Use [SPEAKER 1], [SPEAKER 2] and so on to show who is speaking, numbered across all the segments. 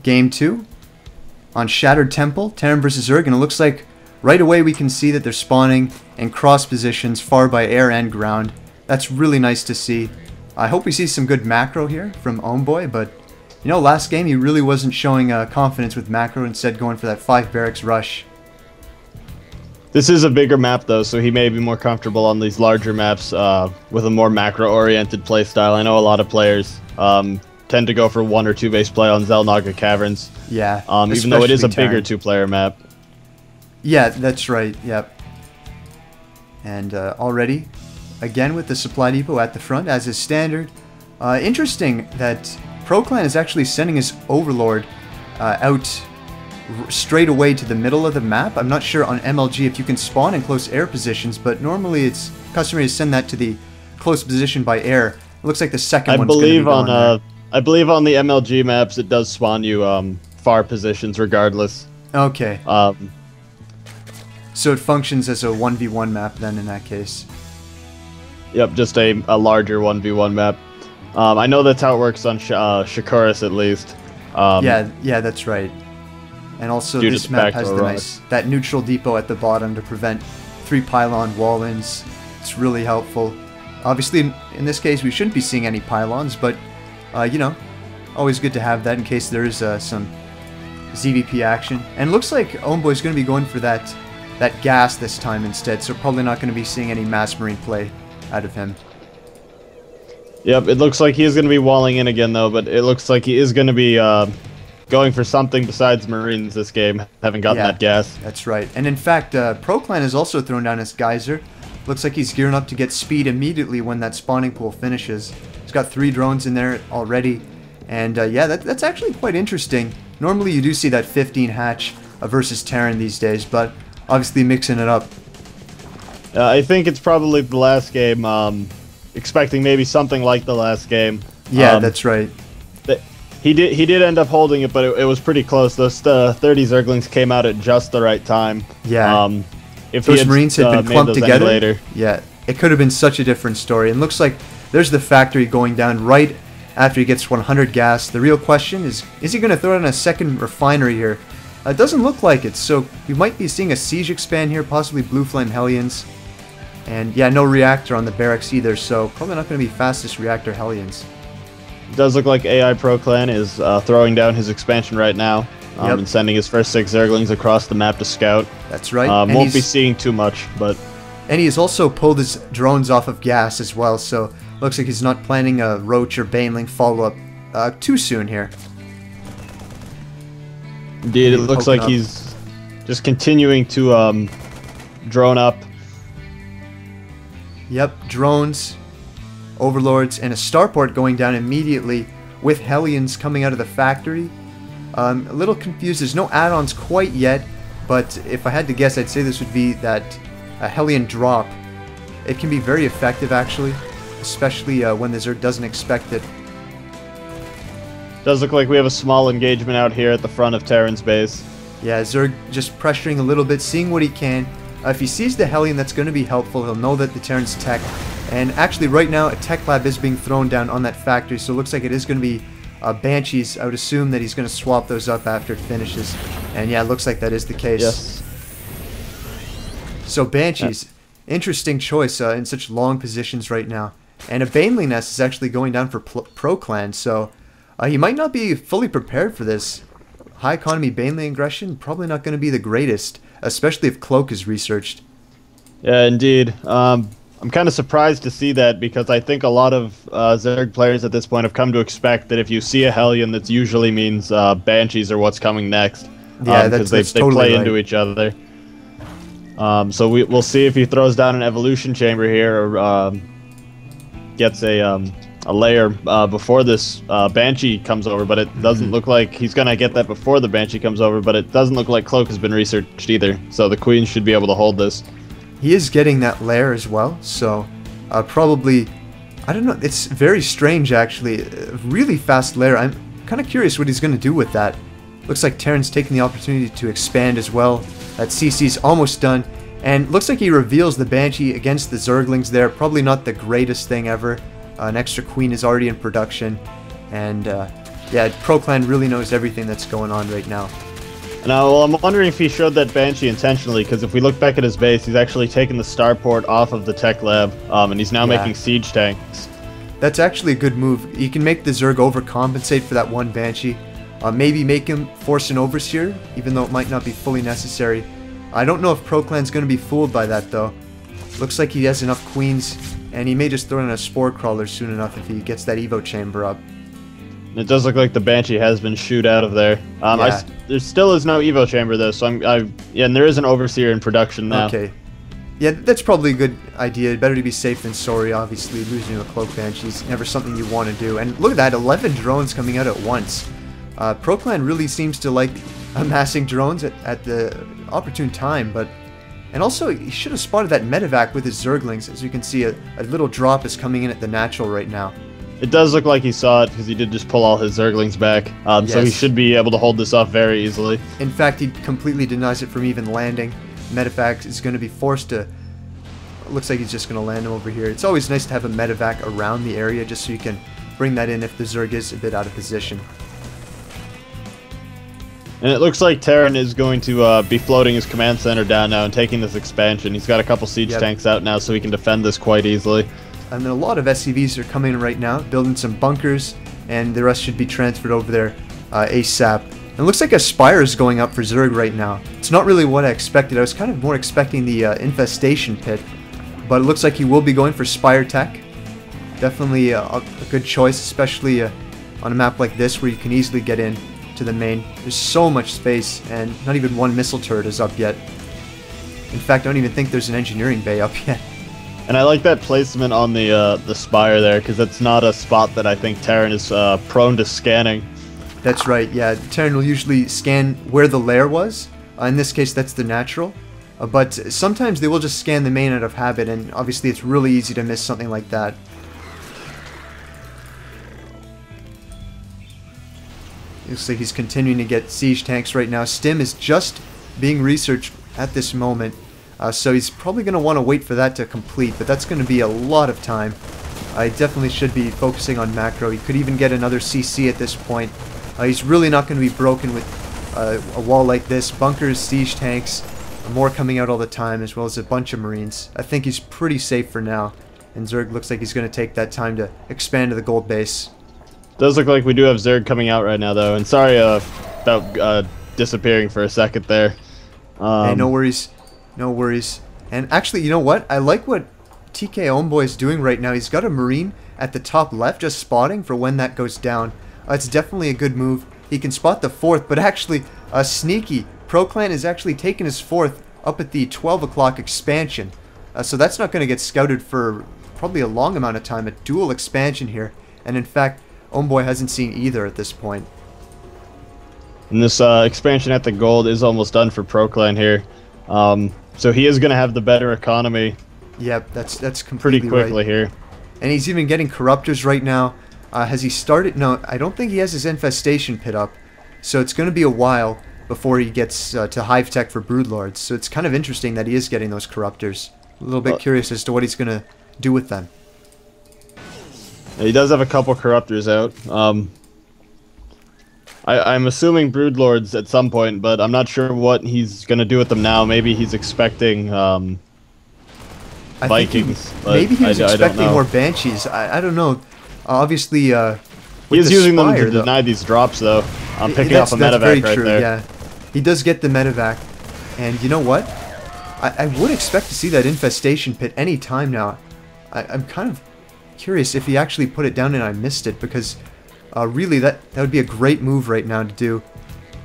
[SPEAKER 1] game 2 on Shattered Temple, Terran versus Zerg, and it looks like right away we can see that they're spawning in cross positions far by air and ground. That's really nice to see. I hope we see some good macro here from tkOhmboy, but you know, last game he really wasn't showing confidence with macro, instead going for that 5 barracks rush.
[SPEAKER 2] This is a bigger map though, so he may be more comfortable on these larger maps with a more macro-oriented playstyle. I know a lot of players tend to go for 1 or 2 base play on Xel'Naga Caverns.
[SPEAKER 1] Yeah,
[SPEAKER 2] even though it is a
[SPEAKER 1] Terran.
[SPEAKER 2] bigger 2-player map.
[SPEAKER 1] Yeah, that's right, yep. And already, again with the supply depot at the front, as is standard. Interesting that AiProClan is actually sending his Overlord out straight away to the middle of the map. I'm not sure on MLG if you can spawn in close air positions, but normally it's customary to send that to the close position by air. It looks like the second one's going to be going there.
[SPEAKER 2] I believe on the MLG maps it does spawn you far positions regardless.
[SPEAKER 1] Okay. So it functions as a 1v1 map then in that case.
[SPEAKER 2] Yep, just a larger 1v1 map. I know that's how it works on Shakuras at least.
[SPEAKER 1] Yeah, that's right. And also this map has that neutral depot at the bottom to prevent 3 pylon wall-ins. It's really helpful. Obviously, in this case, we shouldn't be seeing any pylons, but, you know, always good to have that in case there is some ZVP action. And it looks like tkOhmboy's going to be going for that gas this time instead, so probably not going to be seeing any mass marine play out of him.
[SPEAKER 2] Yep, it looks like he is going to be walling in again, though, but it looks like he is going to be going for something besides Marines this game, having gotten that gas.
[SPEAKER 1] That's right. And in fact, AiProClan has also thrown down his Geyser. Looks like he's gearing up to get speed immediately when that spawning pool finishes. He's got 3 drones in there already. And yeah, that's actually quite interesting. Normally you do see that 15 hatch versus Terran these days, but obviously mixing it up.
[SPEAKER 2] I think it's probably the last game, expecting maybe something like the last game.
[SPEAKER 1] Yeah, that's right.
[SPEAKER 2] He did end up holding it, but it was pretty close. Those 30 Zerglings came out at just the right time.
[SPEAKER 1] Yeah.
[SPEAKER 2] If
[SPEAKER 1] those Marines had been clumped together,
[SPEAKER 2] later.
[SPEAKER 1] Yeah, it could have been such a different story. And looks like there's the factory going down right after he gets 100 gas. The real question is he going to throw in a second refinery here? It doesn't look like it, so we might be seeing a siege expand here, possibly Blue Flame Hellions. And yeah, no reactor on the barracks either, so probably not going to be fastest reactor Hellions.
[SPEAKER 2] It does look like AiProClan is throwing down his expansion right now and sending his first 6 Zerglings across the map to scout.
[SPEAKER 1] That's right.
[SPEAKER 2] Won't be seeing too much, but...
[SPEAKER 1] And he has also pulled his drones off of gas as well, so looks like he's not planning a Roach or Baneling follow-up too soon here.
[SPEAKER 2] Indeed, it looks like he's just continuing to drone up.
[SPEAKER 1] Yep, drones, Overlords, and a starport going down immediately with Hellions coming out of the factory. A little confused, there's no add-ons quite yet, but if I had to guess, I'd say this would be that Hellion drop. It can be very effective actually, especially when the Zerg doesn't expect it.
[SPEAKER 2] Does look like we have a small engagement out here at the front of Terran's base.
[SPEAKER 1] Yeah, Zerg just pressuring a little bit, seeing what he can. If he sees the Hellion, that's going to be helpful. He'll know that the Terran's tech. And actually right now a tech lab is being thrown down on that factory, so it looks like it is going to be Banshees. I would assume that he's going to swap those up after it finishes. And yeah, it looks like that is the case.
[SPEAKER 2] Yes.
[SPEAKER 1] So Banshees, interesting choice in such long positions right now. And a Baneling nest is actually going down for AiProClan, so he might not be fully prepared for this. High economy Baneling aggression, probably not going to be the greatest, especially if Cloak is researched.
[SPEAKER 2] Yeah, indeed. I'm kind of surprised to see that because I think a lot of Zerg players at this point have come to expect that if you see a Hellion, that usually means Banshees are what's coming next.
[SPEAKER 1] Yeah,
[SPEAKER 2] because
[SPEAKER 1] that's
[SPEAKER 2] they
[SPEAKER 1] totally
[SPEAKER 2] play
[SPEAKER 1] right.
[SPEAKER 2] into each other. So we'll see if he throws down an evolution chamber here or gets a layer before this Banshee comes over, but it doesn't look like he's going to get that before the Banshee comes over, but it doesn't look like Cloak has been researched either, so the Queen should be able to hold this.
[SPEAKER 1] He is getting that lair as well, so probably, I don't know, it's very strange actually, a really fast lair. I'm kind of curious what he's going to do with that. Looks like Terran's taking the opportunity to expand as well. That CC's almost done, and looks like he reveals the Banshee against the Zerglings there. Probably not the greatest thing ever. An extra Queen is already in production, and Yeah, ProClan really knows everything that's going on right now.
[SPEAKER 2] Now, well, I'm wondering if he showed that Banshee intentionally, because if we look back at his base, he's actually taken the starport off of the tech lab, and he's now making siege tanks.
[SPEAKER 1] That's actually a good move. You can make the Zerg overcompensate for that one Banshee. Maybe make him force an Overseer, even though it might not be fully necessary. I don't know if ProClan's going to be fooled by that, though. Looks like he has enough Queens, and he may just throw in a Spore Crawler soon enough if he gets that Evo chamber up.
[SPEAKER 2] It does look like the Banshee has been shooed out of there. There still is no Evo chamber though, so yeah, and there is an Overseer in production now.
[SPEAKER 1] Okay. Yeah, that's probably a good idea. Better to be safe than sorry, obviously. Losing a Cloak Banshee is never something you want to do. And look at that, 11 drones coming out at once. ProClan really seems to like amassing drones at the opportune time, but... And also, he should have spotted that medevac with his Zerglings. As you can see, a little drop is coming in at the natural right now.
[SPEAKER 2] It does look like he saw it, because he did just pull all his Zerglings back. Yes. So he should be able to hold this off very easily.
[SPEAKER 1] In fact, he completely denies it from even landing. Medevac is going to be forced to... Looks like he's just going to land him over here. It's always nice to have a medevac around the area, just so you can bring that in if the Zerg is a bit out of position.
[SPEAKER 2] And it looks like Terran is going to be floating his command center down now and taking this expansion. He's got a couple siege tanks out now, so he can defend this quite easily.
[SPEAKER 1] And then a lot of SCVs are coming in right now, building some bunkers, and the rest should be transferred over there ASAP. And it looks like a Spire is going up for Zerg right now. It's not really what I expected. I was kind of more expecting the Infestation Pit, but it looks like he will be going for Spire Tech. Definitely a good choice, especially on a map like this where you can easily get in to the main. There's so much space, and not even one missile turret is up yet. In fact, I don't even think there's an engineering bay up yet.
[SPEAKER 2] And I like that placement on the Spire there, because that's not a spot that I think Terran is prone to scanning.
[SPEAKER 1] That's right, yeah. Terran will usually scan where the lair was. In this case, that's the natural. But sometimes they will just scan the main out of habit, and obviously it's really easy to miss something like that. Looks like he's continuing to get siege tanks right now. Stim is just being researched at this moment. So he's probably going to want to wait for that to complete, but that's going to be a lot of time. I definitely should be focusing on macro. He could even get another CC at this point. He's really not going to be broken with a wall like this. Bunkers, siege tanks, more coming out all the time, as well as a bunch of Marines. I think he's pretty safe for now, and Zerg looks like he's going to take that time to expand to the gold base.
[SPEAKER 2] Does look like we do have Zerg coming out right now, though, and sorry about disappearing for a second there.
[SPEAKER 1] Hey, no worries. No worries. And actually, you know what? I like what tkOhmboy is doing right now. He's got a Marine at the top left just spotting for when that goes down. It's definitely a good move. He can spot the 4th, but actually, sneaky. ProClan is actually taking his 4th up at the 12 o'clock expansion. So that's not going to get scouted for probably a long amount of time. A dual expansion here. And in fact, Ohmboy hasn't seen either at this point.
[SPEAKER 2] And this expansion at the gold is almost done for ProClan here. So he is going to have the better economy.
[SPEAKER 1] Yep, that's completely
[SPEAKER 2] pretty quickly
[SPEAKER 1] right.
[SPEAKER 2] Here.
[SPEAKER 1] And he's even getting corruptors right now. Has he started? No, I don't think he has his infestation pit up. So it's going to be a while before he gets to Hive Tech for Broodlords. So it's kind of interesting that he is getting those corruptors. A little bit curious as to what he's going to do with them.
[SPEAKER 2] He does have a couple corruptors out. I'm assuming Broodlords at some point, but I'm not sure what he's going to do with them now. Maybe he's expecting Vikings.
[SPEAKER 1] Maybe he was expecting more Banshees. I don't know. Obviously,
[SPEAKER 2] he's using them to deny these drops, though. I'm picking up a medevac right there.
[SPEAKER 1] Yeah, he does get the medevac, and you know what? I would expect to see that infestation pit any time now. I'm kind of curious if he actually put it down and I missed it, because really that would be a great move right now to do,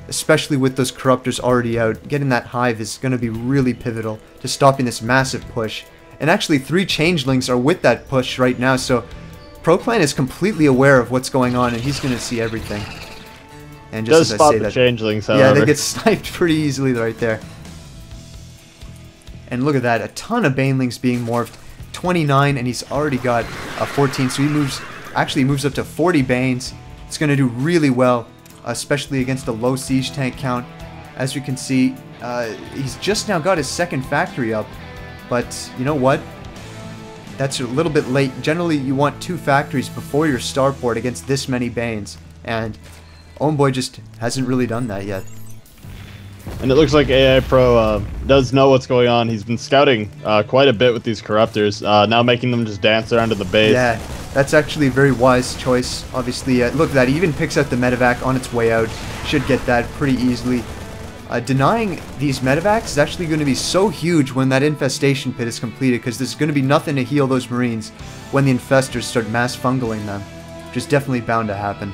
[SPEAKER 1] especially with those corruptors already out. Getting that hive is going to be really pivotal to stopping this massive push. And actually 3 changelings are with that push right now, so ProClan is completely aware of what's going on, and he's going to see everything. And just
[SPEAKER 2] as I say that, changelings, however.
[SPEAKER 1] Yeah, they get sniped pretty easily right there. And look at that, a ton of banelings being morphed. 29, and he's already got 14, so he moves up to 40 banes. It's going to do really well, especially against a low siege tank count. As you can see, he's just now got his 2nd factory up, but you know what? That's a little bit late. Generally, you want 2 factories before your starport against this many banes. and TkOhmboy just hasn't really done that yet.
[SPEAKER 2] And it looks like AI Pro does know what's going on. He's been scouting quite a bit with these Corruptors, now making them just dance around to the base.
[SPEAKER 1] Yeah, that's actually a very wise choice. Obviously, look at that. He even picks out the medevac on its way out. Should get that pretty easily. Denying these medevacs is actually going to be so huge when that infestation pit is completed, because there's going to be nothing to heal those Marines when the infestors start mass fungaling them, which is definitely bound to happen.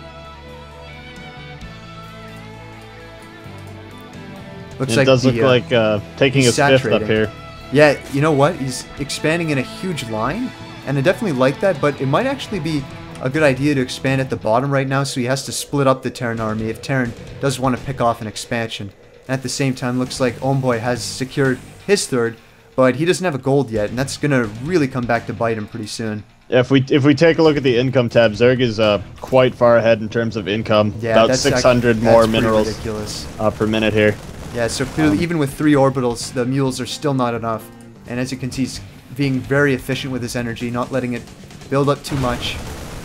[SPEAKER 1] Looks like
[SPEAKER 2] it does look like taking his fifth up here.
[SPEAKER 1] Yeah, you know what? He's expanding in a huge line, and I definitely like that, but it might actually be a good idea to expand at the bottom right now, so he has to split up the Terran army if Terran does want to pick off an expansion. And at the same time, looks like TkOhmboy has secured his third, but he doesn't have a gold yet, and that's going to really come back to bite him pretty soon.
[SPEAKER 2] Yeah, if we take a look at the income tab, Zerg is quite far ahead in terms of income.
[SPEAKER 1] Yeah,
[SPEAKER 2] about 600 more minerals per minute here.
[SPEAKER 1] Yeah, so clearly even with 3 orbitals, the mules are still not enough. And as you can see, he's being very efficient with his energy, not letting it build up too much.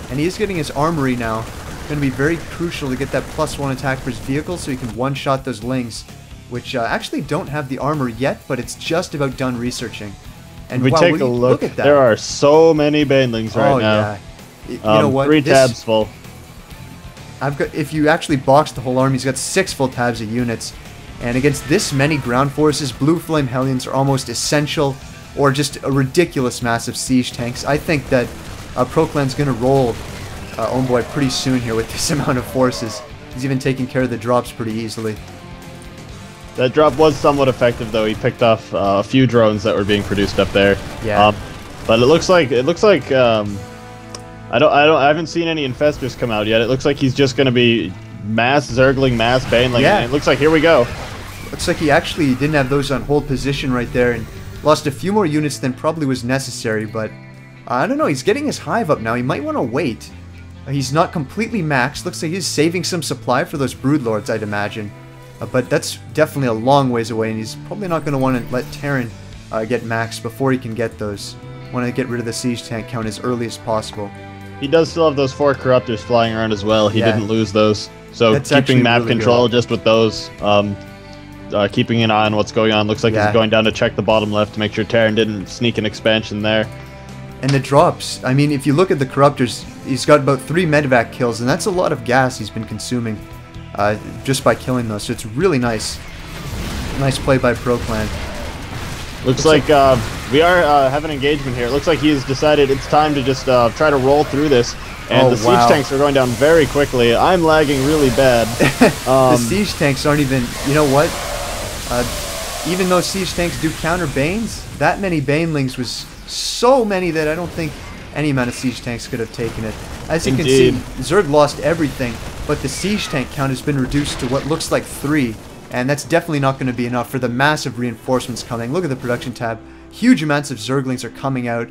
[SPEAKER 1] And he is getting his armory now. Going to be very crucial to get that +1 attack for his vehicle so he can one-shot those lings, which actually don't have the armor yet, but it's just about done researching. And
[SPEAKER 2] if we take a look at that. There are so many banelings right now.
[SPEAKER 1] Yeah. You know what?
[SPEAKER 2] 3 tabs full.
[SPEAKER 1] If you actually box the whole army, he's got 6 full tabs of units. And against this many ground forces, Blue Flame Hellions are almost essential, or just a ridiculous mass of siege tanks. I think that AiProClan's going to roll TkOhmboy pretty soon here with this amount of forces. He's even taking care of the drops pretty easily.
[SPEAKER 2] That drop was somewhat effective, though. He picked off a few drones that were being produced up there.
[SPEAKER 1] Yeah.
[SPEAKER 2] But it looks like I haven't seen any infestors come out yet. It looks like he's just going to be mass Zergling, mass Baneling.
[SPEAKER 1] Yeah.
[SPEAKER 2] And it looks like here we go.
[SPEAKER 1] Looks like he actually didn't have those on hold position right there and lost a few more units than probably was necessary, but I don't know, he's getting his hive up now. He might want to wait. He's not completely maxed. Looks like he's saving some supply for those Broodlords, I'd imagine. But that's definitely a long ways away, and he's probably not going to want to let Terran get maxed before he can get those. Want to get rid of the siege tank count as early as possible.
[SPEAKER 2] He does still have those 4 Corruptors flying around as well. He didn't lose those. So
[SPEAKER 1] that's
[SPEAKER 2] keeping map
[SPEAKER 1] really
[SPEAKER 2] control
[SPEAKER 1] good.
[SPEAKER 2] just with those, keeping an eye on what's going on. Looks like he's going down to check the bottom left to make sure Terran didn't sneak an expansion there.
[SPEAKER 1] And the drops, I mean, if you look at the Corruptors, he's got about 3 medevac kills, and that's a lot of gas he's been consuming just by killing those. So it's really nice. Nice play by AiProClan.
[SPEAKER 2] Looks like we are having engagement here. It looks like he's decided it's time to just try to roll through this. And the siege tanks are going down very quickly. I'm lagging really bad.
[SPEAKER 1] The siege tanks aren't even... You know what? Even though siege tanks do counter Banes, that many Banelings was so many that I don't think any amount of siege tanks could have taken it. As you can see, Zerg lost everything, but the siege tank count has been reduced to what looks like 3. And that's definitely not going to be enough for the massive reinforcements coming. Look at the production tab. Huge amounts of Zerglings are coming out.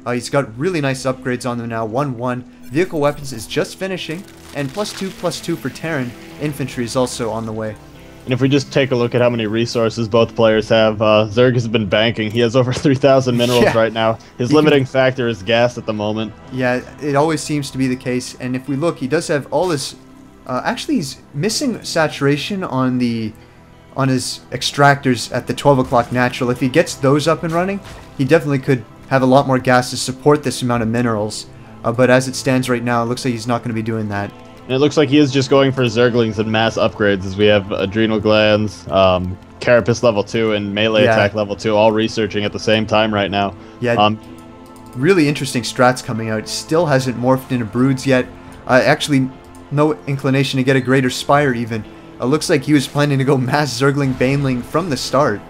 [SPEAKER 1] He's got really nice upgrades on them now. 1-1. Vehicle weapons is just finishing. And +2/+2 for Terran. Infantry is also on the way.
[SPEAKER 2] And if we just take a look at how many resources both players have, Zerg has been banking. He has over 3,000 minerals right now. His limiting factor is gas at the moment.
[SPEAKER 1] Yeah, it always seems to be the case. And if we look, he does have all his... actually, he's missing saturation on his extractors at the 12 o'clock natural. If he gets those up and running, he definitely could have a lot more gas to support this amount of minerals. But as it stands right now, it looks like he's not going to be doing that.
[SPEAKER 2] And it looks like he is just going for Zerglings and mass upgrades, as we have Adrenal Glands, Carapace level 2, and Melee Attack level 2 all researching at the same time right now.
[SPEAKER 1] Yeah, really interesting strats coming out. Still hasn't morphed into Broods yet. Actually, no inclination to get a Greater Spire even. Looks like he was planning to go mass Zergling Baneling from the start.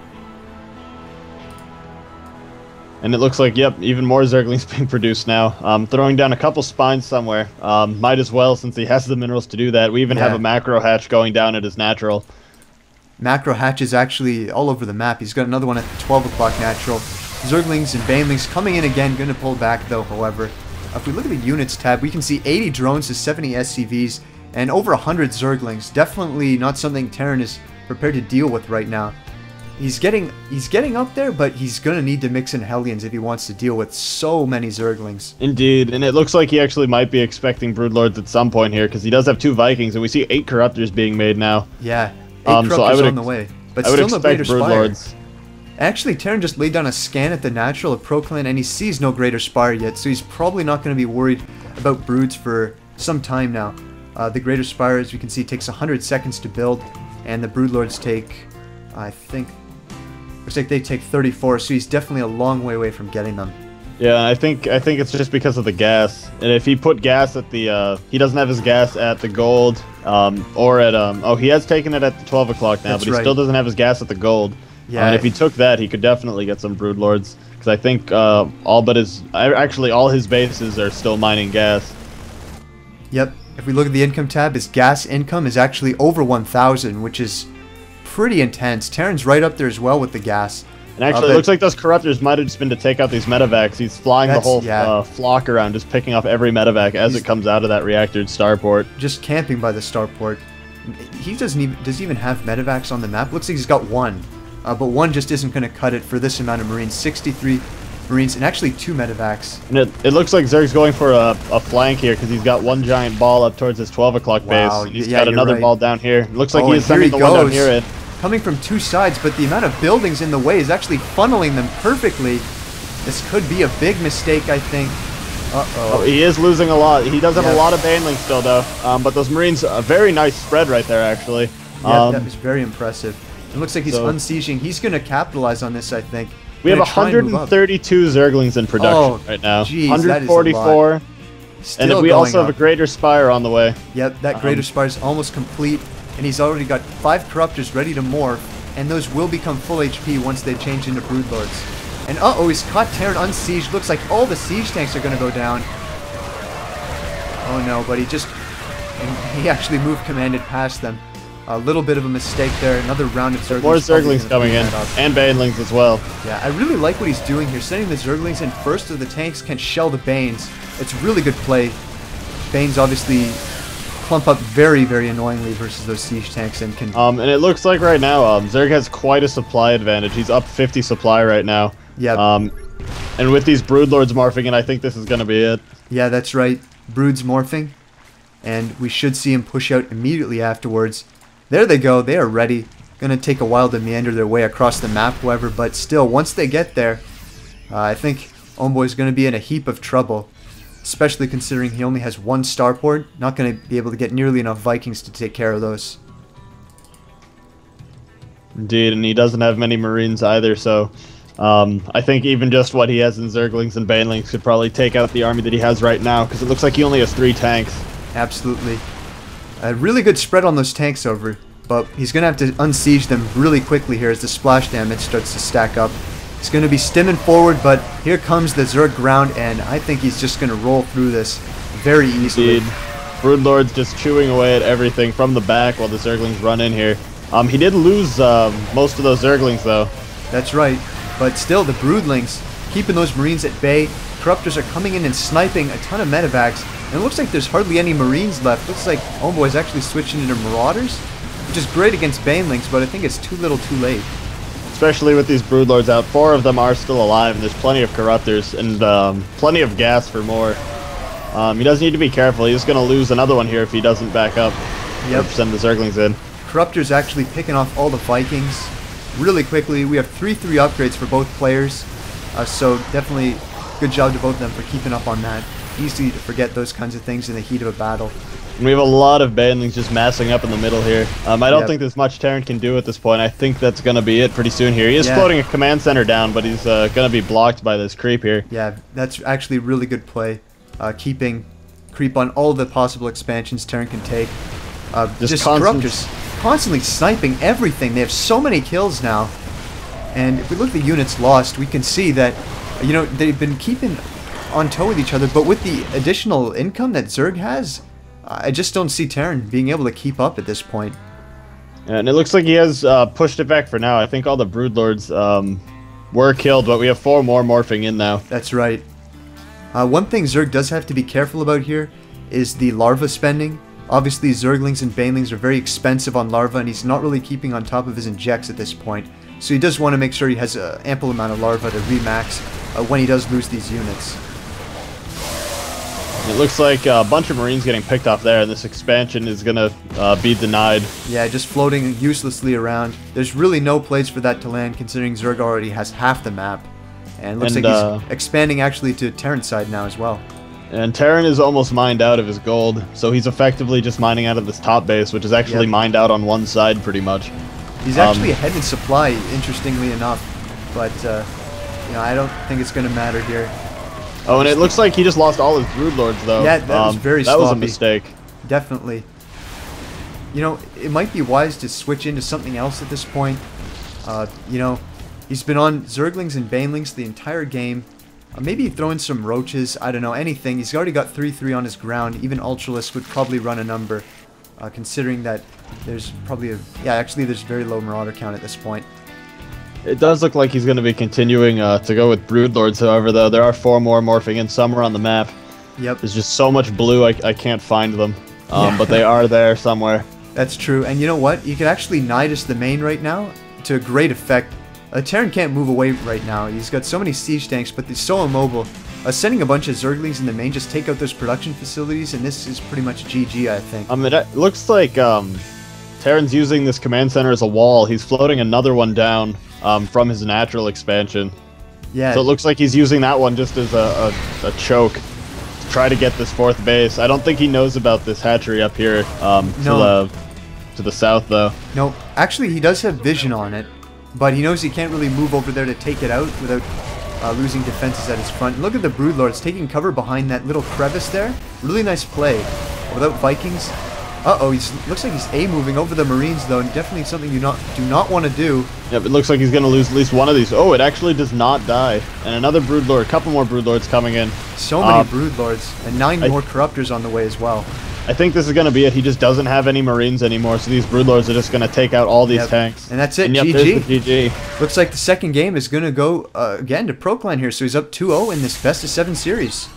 [SPEAKER 2] And it looks like, yep, even more Zerglings being produced now. Throwing down a couple spines somewhere. Might as well, since he has the minerals to do that. We even have a macro hatch going down at his natural.
[SPEAKER 1] Macro hatch is actually all over the map. He's got another one at the 12 o'clock natural. Zerglings and Banelings coming in again. Going to pull back though, however. If we look at the units tab, we can see 80 drones to 70 SCVs and over 100 Zerglings. Definitely not something Terran is prepared to deal with right now. he's getting up there, but he's gonna need to mix in Hellions if he wants to deal with so many Zerglings.
[SPEAKER 2] Indeed, and it looks like he actually might be expecting Broodlords at some point here, because he does have 2 Vikings, and we see 8 Corruptors being made now.
[SPEAKER 1] Yeah, 8 Corruptors on the way, but still no Greater Spire. Actually, Terran just laid down a scan at the natural of ProClan, and he sees no Greater Spire yet, so he's probably not going to be worried about Broods for some time now. The Greater Spire, as you can see, takes 100 seconds to build, and the Broodlords take, I think, looks like they take 34, so he's definitely a long way away from getting them.
[SPEAKER 2] Yeah, I think it's just because of the gas. And if he put gas at the, he doesn't have his gas at the gold, or at, oh, he has taken it at the 12 o'clock now, but he still doesn't have his gas at the gold. Yeah. And if he took that, he could definitely get some Broodlords, because I think all but his, actually all his bases are still mining gas.
[SPEAKER 1] Yep. If we look at the income tab, his gas income is actually over 1,000, which is pretty intense. Terran's right up there as well with the gas.
[SPEAKER 2] And actually, it looks like those Corruptors might have just been to take out these medevacs. He's flying the whole flock around, just picking off every medevac as it comes out of that reactored starport.
[SPEAKER 1] Just camping by the starport. He doesn't even, does he even have medevacs on the map? Looks like he's got 1. But 1 just isn't going to cut it for this amount of Marines. 63 Marines, and actually 2 medevacs.
[SPEAKER 2] And it looks like Zerg's going for a flank here, because he's got 1 giant ball up towards his 12 o'clock base. And he's got another ball down here. It looks like he's sending the one down here in.
[SPEAKER 1] Coming from 2 sides, but the amount of buildings in the way is actually funneling them perfectly. This could be a big mistake, I think. Uh-oh.
[SPEAKER 2] Oh, he is losing a lot. He does have a lot of banelings still, though. But those Marines, a very nice spread right there, actually.
[SPEAKER 1] Yeah, that was very impressive. It looks like he's unsieging. He's going to capitalize on this, I think.
[SPEAKER 2] We have 132 Zerglings in production right now.
[SPEAKER 1] Geez,
[SPEAKER 2] 144. And we also have a Greater Spire on the way.
[SPEAKER 1] Yep, that Greater Spire is almost complete. And he's already got 5 Corruptors ready to morph, and those will become full HP once they change into Broodlords. And he's caught Terran unsieged. Looks like all the siege tanks are going to go down. Oh no, but he actually moved commanded past them. A little bit of a mistake there. Another round of Zerglings.
[SPEAKER 2] More Zerglings coming in, and Banelings as well.
[SPEAKER 1] Yeah, I really like what he's doing here. Sending the Zerglings in first so the tanks can shell the Banes. It's really good play. Banes obviously clump up very, very annoyingly versus those siege tanks and can...
[SPEAKER 2] and it looks like right now, Zerg has quite a supply advantage. He's up 50 supply right now.
[SPEAKER 1] Yeah.
[SPEAKER 2] And with these Broodlords morphing in, I think this is going to be it.
[SPEAKER 1] Yeah, that's right. Brood's morphing. And we should see him push out immediately afterwards. There they go. They are ready. Going to take a while to meander their way across the map, however, but still, once they get there, I think Ohmboy's going to be in a heap of trouble. Especially considering he only has 1 starport. Not going to be able to get nearly enough Vikings to take care of those.
[SPEAKER 2] Indeed, and he doesn't have many Marines either, so I think even just what he has in Zerglings and Banelings could probably take out the army that he has right now, because it looks like he only has 3 tanks.
[SPEAKER 1] Absolutely. A really good spread on those tanks over, but he's going to have to unsiege them really quickly here as the splash damage starts to stack up. He's going to be stimming forward, but here comes the Zerg ground, and I think he's just going to roll through this very easily.
[SPEAKER 2] Indeed. Broodlord's just chewing away at everything from the back while the Zerglings run in here. He did lose most of those Zerglings, though.
[SPEAKER 1] That's right, but still, the Broodlings keeping those Marines at bay. Corruptors are coming in and sniping a ton of medevacs, and it looks like there's hardly any Marines left. Looks like Ohmboy's actually switching into Marauders, which is great against Banelings, but I think it's too little too late.
[SPEAKER 2] Especially with these Broodlords out. 4 of them are still alive, and there's plenty of Corruptors, and plenty of gas for more. He does need to be careful. He's going to lose another one here if he doesn't back up.
[SPEAKER 1] Yep.
[SPEAKER 2] Send the Zerglings in.
[SPEAKER 1] Corruptor's actually picking off all the Vikings really quickly. We have 3-3 upgrades for both players, so definitely good job to both of them for keeping up on that. Easy to forget those kinds of things in the heat of a battle.
[SPEAKER 2] And we have a lot of Banelings just massing up in the middle here. I don't think there's much Terran can do at this point. I think that's going to be it pretty soon here. He is floating a command center down, but he's going to be blocked by this creep here.
[SPEAKER 1] Yeah, that's actually really good play. Keeping creep on all the possible expansions Terran can take. Just Corruptors constantly sniping everything. They have so many kills now. And if we look at the units lost, we can see that, you know, they've been keeping on toe with each other, but with the additional income that Zerg has, I just don't see Terran being able to keep up at this point.
[SPEAKER 2] And it looks like he has pushed it back for now. I think all the Broodlords were killed, but we have 4 more morphing in now.
[SPEAKER 1] That's right. One thing Zerg does have to be careful about here is the larva spending. Obviously, Zerglings and Banelings are very expensive on larva, and he's not really keeping on top of his injects at this point. So he does want to make sure he has an ample amount of larvae to remax when he does lose these units.
[SPEAKER 2] It looks like a bunch of Marines getting picked off there, and this expansion is going to be denied.
[SPEAKER 1] Yeah, just floating uselessly around. There's really no place for that to land, considering Zerg already has half the map. And it looks like he's expanding actually to Terran's side now as well.
[SPEAKER 2] And Terran is almost mined out of his gold, so he's effectively just mining out of this top base, which is actually mined out on one side pretty much.
[SPEAKER 1] He's actually ahead in supply, interestingly enough. But, you know, I don't think it's going to matter here.
[SPEAKER 2] Oh, and it looks like he just lost all his Broodlords, though.
[SPEAKER 1] Yeah, that was very sloppy.
[SPEAKER 2] That was a mistake.
[SPEAKER 1] Definitely. You know, it might be wise to switch into something else at this point. You know, he's been on Zerglings and Banelings the entire game. Maybe throw in some Roaches, I don't know, anything. He's already got 3-3 on his ground. Even Ultralisk would probably run a number, considering that there's probably a... Yeah, actually there's very low Marauder count at this point.
[SPEAKER 2] It does look like he's going to be continuing to go with Broodlords, however, though. There are 4 more morphing in. Some are on the map.
[SPEAKER 1] Yep.
[SPEAKER 2] There's just so much blue, I can't find them. But they are there somewhere.
[SPEAKER 1] That's true. And you know what? You could actually Nidus the main right now to great effect. Terran can't move away right now. He's got so many siege tanks, but he's so immobile. Sending a bunch of Zerglings in the main, just take out those production facilities, and this is pretty much GG, I think.
[SPEAKER 2] It looks like Terran's using this command center as a wall. He's floating another one down from his natural expansion.
[SPEAKER 1] Yeah.
[SPEAKER 2] So it looks like he's using that one just as a choke to try to get this 4th base. I don't think he knows about this hatchery up here to the south, though.
[SPEAKER 1] No, actually, he does have vision on it. But he knows he can't really move over there to take it out without losing defenses at his front. Look at the Broodlords taking cover behind that little crevice there. Really nice play. Without Vikings. Uh-oh, looks like he's A-moving over the Marines, though, and definitely something you do not want to do.
[SPEAKER 2] Yep, it looks like he's going to lose at least one of these. Oh, it actually does not die. And another Broodlord, a couple more Broodlords coming in.
[SPEAKER 1] So many Broodlords, and 9 more Corruptors on the way as well.
[SPEAKER 2] I think this is going to be it. He just doesn't have any Marines anymore, so these Broodlords are just going to take out all these tanks.
[SPEAKER 1] And that's it,
[SPEAKER 2] and yep,
[SPEAKER 1] GG.
[SPEAKER 2] The GG.
[SPEAKER 1] Looks like the second game is going to go again to ProClan here, so he's up 2-0 in this best of 7 series.